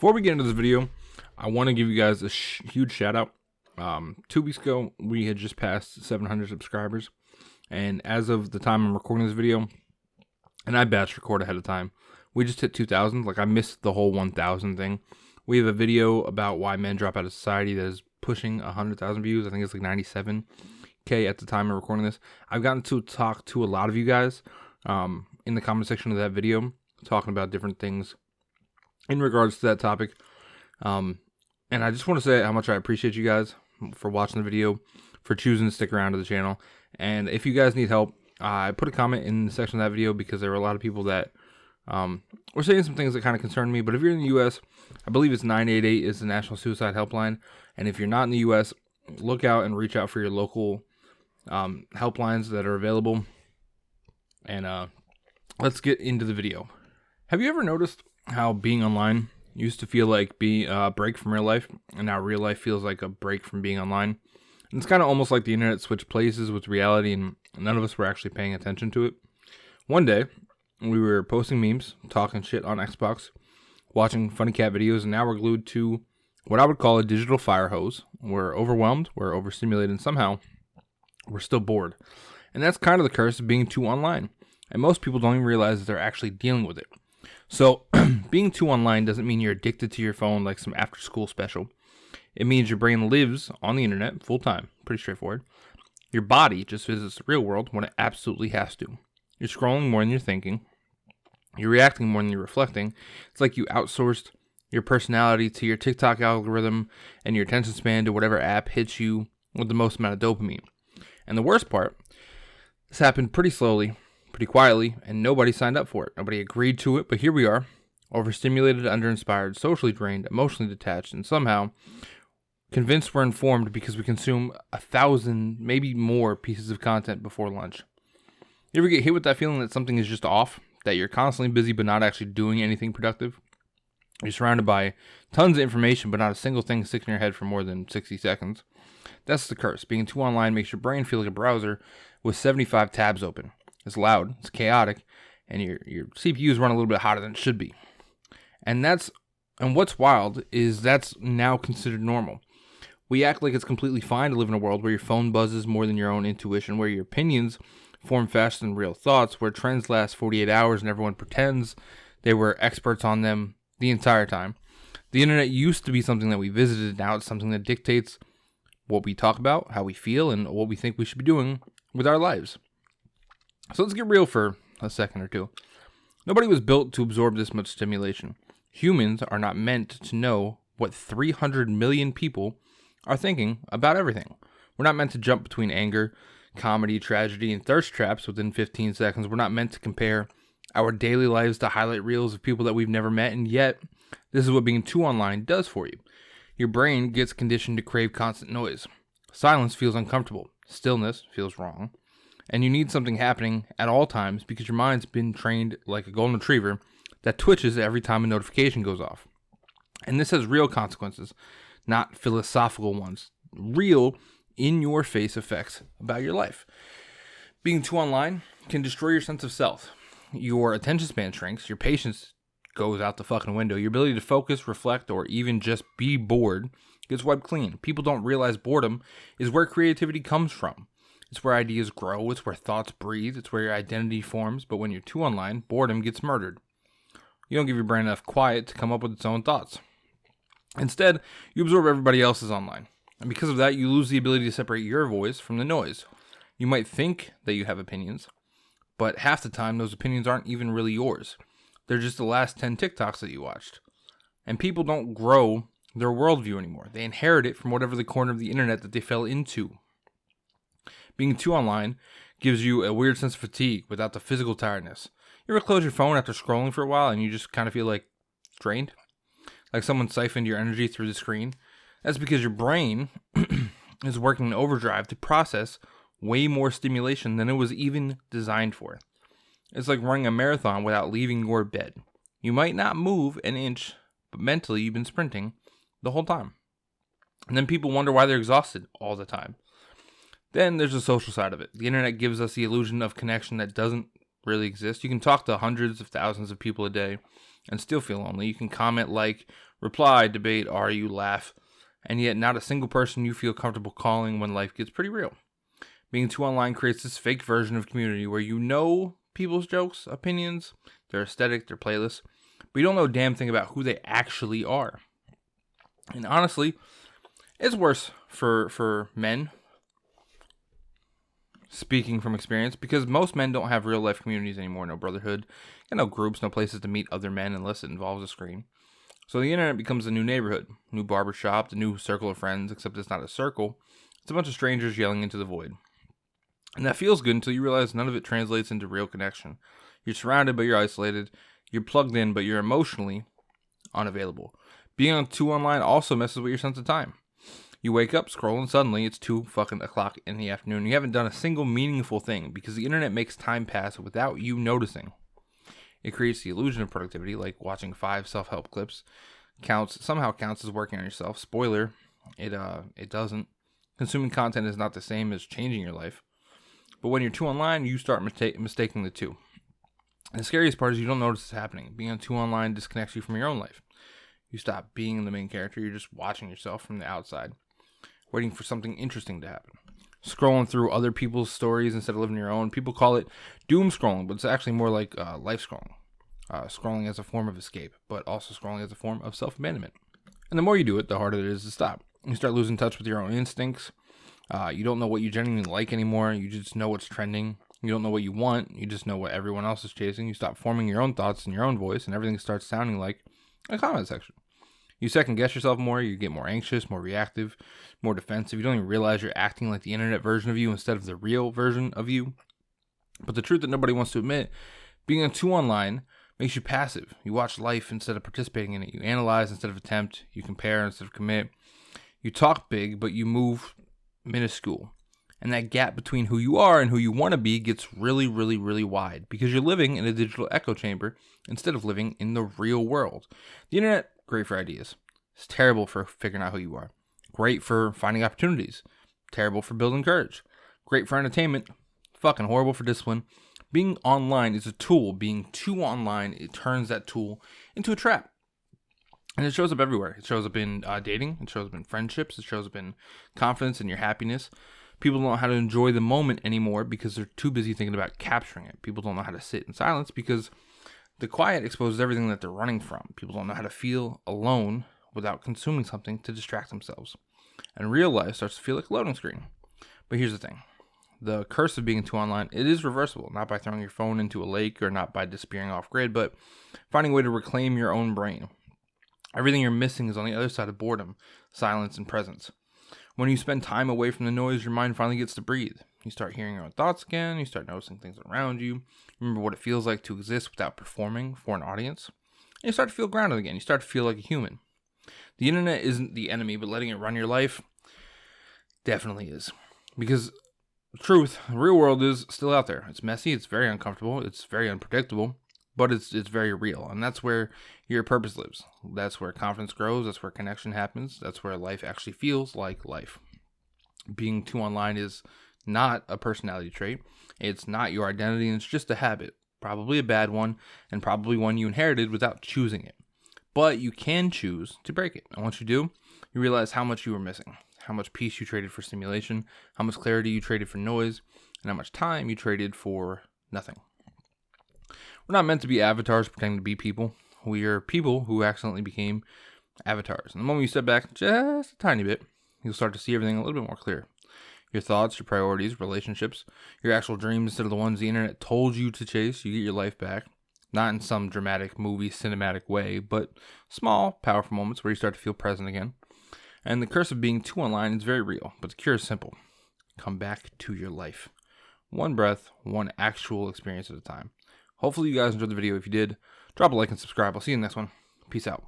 Before we get into this video, I want to give you guys a huge shout out. 2 weeks ago, we had just passed 700 subscribers. And as of the time I'm recording this video, and I batch record ahead of time, we just hit 2,000. Like, I missed the whole 1,000 thing. We have a video about why men drop out of society that is pushing 100,000 views. I think it's like 97K at the time of recording this. I've gotten to talk to a lot of you guys in the comment section of that video, talking about different things in regards to that topic. And I just want to say how much I appreciate you guys for watching the video, for choosing to stick around to the channel. And if you guys need help, I put a comment in the section of that video because there were a lot of people that were saying some things that kind of concerned me. But if you're in the U.S., I believe it's 988 is the National Suicide Helpline. And if you're not in the U.S., look out and reach out for your local helplines that are available. And let's get into the video. Have you ever noticed how being online used to feel like being a break from real life, and now real life feels like a break from being online? And it's kind of almost like the internet switched places with reality, and none of us were actually paying attention to it. One day, we were posting memes, talking shit on Xbox, watching funny cat videos, and now we're glued to what I would call a digital fire hose. We're overwhelmed, we're overstimulated, and somehow we're still bored. And that's kind of the curse of being too online. And most people don't even realize that they're actually dealing with it. So, being too online doesn't mean you're addicted to your phone like some after-school special. It means your brain lives on the internet full-time. Pretty straightforward. Your body just visits the real world when it absolutely has to. You're scrolling more than you're thinking. You're reacting more than you're reflecting. It's like you outsourced your personality to your TikTok algorithm and your attention span to whatever app hits you with the most amount of dopamine. And the worst part, this happened pretty slowly, pretty quietly, and nobody signed up for it. Nobody agreed to it, but here we are, overstimulated, underinspired, socially drained, emotionally detached, and somehow convinced we're informed because we consume 1,000, maybe more pieces of content before lunch. You ever get hit with that feeling that something is just off, that you're constantly busy but not actually doing anything productive? You're surrounded by tons of information, but not a single thing sticks in your head for more than 60 seconds. That's the curse. Being too online makes your brain feel like a browser with 75 tabs open. It's loud, it's chaotic, and your CPU is running a little bit hotter than it should be. And what's wild is that's now considered normal. We act like it's completely fine to live in a world where your phone buzzes more than your own intuition, where your opinions form faster than real thoughts, where trends last 48 hours and everyone pretends they were experts on them the entire time. The internet used to be something that we visited. Now it's something that dictates what we talk about, how we feel, and what we think we should be doing with our lives. So let's get real for a second or two. Nobody was built to absorb this much stimulation. Humans are not meant to know what 300 million people are thinking about everything. We're not meant to jump between anger, comedy, tragedy, and thirst traps within 15 seconds. We're not meant to compare our daily lives to highlight reels of people that we've never met, and yet this is what being too online does for you. Your brain gets conditioned to crave constant noise. Silence feels uncomfortable. Stillness feels wrong. And you need something happening at all times because your mind's been trained like a golden retriever that twitches every time a notification goes off. And this has real consequences, not philosophical ones. Real, in-your-face effects about your life. Being too online can destroy your sense of self. Your attention span shrinks. Your patience goes out the fucking window. Your ability to focus, reflect, or even just be bored gets wiped clean. People don't realize boredom is where creativity comes from. It's where ideas grow, it's where thoughts breathe, it's where your identity forms, but when you're too online, boredom gets murdered. You don't give your brain enough quiet to come up with its own thoughts. Instead, you absorb everybody else's online. And because of that, you lose the ability to separate your voice from the noise. You might think that you have opinions, but half the time those opinions aren't even really yours. They're just the last 10 TikToks that you watched. And people don't grow their worldview anymore. They inherit it from whatever the corner of the internet that they fell into. Being too online gives you a weird sense of fatigue without the physical tiredness. You ever close your phone after scrolling for a while and you just kind of feel like drained? Like someone siphoned your energy through the screen? That's because your brain is working in overdrive to process way more stimulation than it was even designed for. It's like running a marathon without leaving your bed. You might not move an inch, but mentally you've been sprinting the whole time. And then people wonder why they're exhausted all the time. Then there's the social side of it. The internet gives us the illusion of connection that doesn't really exist. You can talk to hundreds of thousands of people a day and still feel lonely. You can comment, like, reply, debate, argue, laugh, and yet not a single person you feel comfortable calling when life gets pretty real. Being too online creates this fake version of community where you know people's jokes, opinions, their aesthetic, their playlists, but you don't know a damn thing about who they actually are. And honestly, it's worse for men, speaking from experience, because most men don't have real life communities anymore. No brotherhood, no groups, no places to meet other men unless it involves a screen. So the internet becomes a new neighborhood, new barbershop, the new circle of friends, except it's not a circle. It's a bunch of strangers yelling into the void. And that feels good until you realize none of it translates into real connection. You're surrounded, but you're isolated. You're plugged in, but you're emotionally unavailable. Being on too online also messes with your sense of time. You wake up, scroll, and suddenly it's 2 fucking o'clock in the afternoon. You haven't done a single meaningful thing because the internet makes time pass without you noticing. It creates the illusion of productivity, like watching 5 self-help clips somehow counts as working on yourself. Spoiler, it doesn't. Consuming content is not the same as changing your life. But when you're too online, you start mistaking the two. And the scariest part is you don't notice it's happening. Being on too online disconnects you from your own life. You stop being the main character. You're just watching yourself from the outside, waiting for something interesting to happen. Scrolling through other people's stories instead of living your own. People call it doom scrolling, but it's actually more like life scrolling. Scrolling as a form of escape, but also scrolling as a form of self-abandonment. And the more you do it, the harder it is to stop. You start losing touch with your own instincts. You don't know what you genuinely like anymore. You just know what's trending. You don't know what you want. You just know what everyone else is chasing. You stop forming your own thoughts in your own voice, and everything starts sounding like a comment section. You second guess yourself more. You get more anxious, more reactive, more defensive. You don't even realize you're acting like the internet version of you instead of the real version of you. But the truth that nobody wants to admit, being on too online makes you passive. You watch life instead of participating in it. You analyze instead of attempt. You compare instead of commit. You talk big, but you move minuscule. And that gap between who you are and who you want to be gets really, really, really wide because you're living in a digital echo chamber instead of living in the real world. The internet, great for ideas. It's terrible for figuring out who you are. Great for finding opportunities. Terrible for building courage. Great for entertainment. Fucking horrible for discipline. Being online is a tool. Being too online, it turns that tool into a trap. And it shows up everywhere. It shows up in dating. It shows up in friendships. It shows up in confidence and your happiness. People don't know how to enjoy the moment anymore because they're too busy thinking about capturing it. People don't know how to sit in silence because the quiet exposes everything that they're running from. People don't know how to feel alone without consuming something to distract themselves. And real life starts to feel like a loading screen. But here's the thing. The curse of being too online, it is reversible. Not by throwing your phone into a lake or not by disappearing off grid, but finding a way to reclaim your own brain. Everything you're missing is on the other side of boredom, silence, and presence. When you spend time away from the noise, your mind finally gets to breathe. You start hearing your own thoughts again. You start noticing things around you. Remember what it feels like to exist without performing for an audience. And you start to feel grounded again. You start to feel like a human. The internet isn't the enemy, but letting it run your life definitely is. Because truth, the real world is still out there. It's messy. It's very uncomfortable. It's very unpredictable. But it's very real, and that's where your purpose lives. That's where confidence grows. That's where connection happens. That's where life actually feels like life. Being too online is not a personality trait. It's not your identity, and it's just a habit. Probably a bad one, and probably one you inherited without choosing it. But you can choose to break it. And once you do, you realize how much you were missing, how much peace you traded for stimulation, how much clarity you traded for noise, and how much time you traded for nothing. We're not meant to be avatars pretending to be people. We are people who accidentally became avatars. And the moment you step back just a tiny bit, you'll start to see everything a little bit more clear. Your thoughts, your priorities, relationships, your actual dreams instead of the ones the internet told you to chase. You get your life back. Not in some dramatic movie, cinematic way, but small, powerful moments where you start to feel present again. And the curse of being too online is very real, but the cure is simple. Come back to your life. One breath, one actual experience at a time. Hopefully you guys enjoyed the video. If you did, drop a like and subscribe. I'll see you in the next one. Peace out.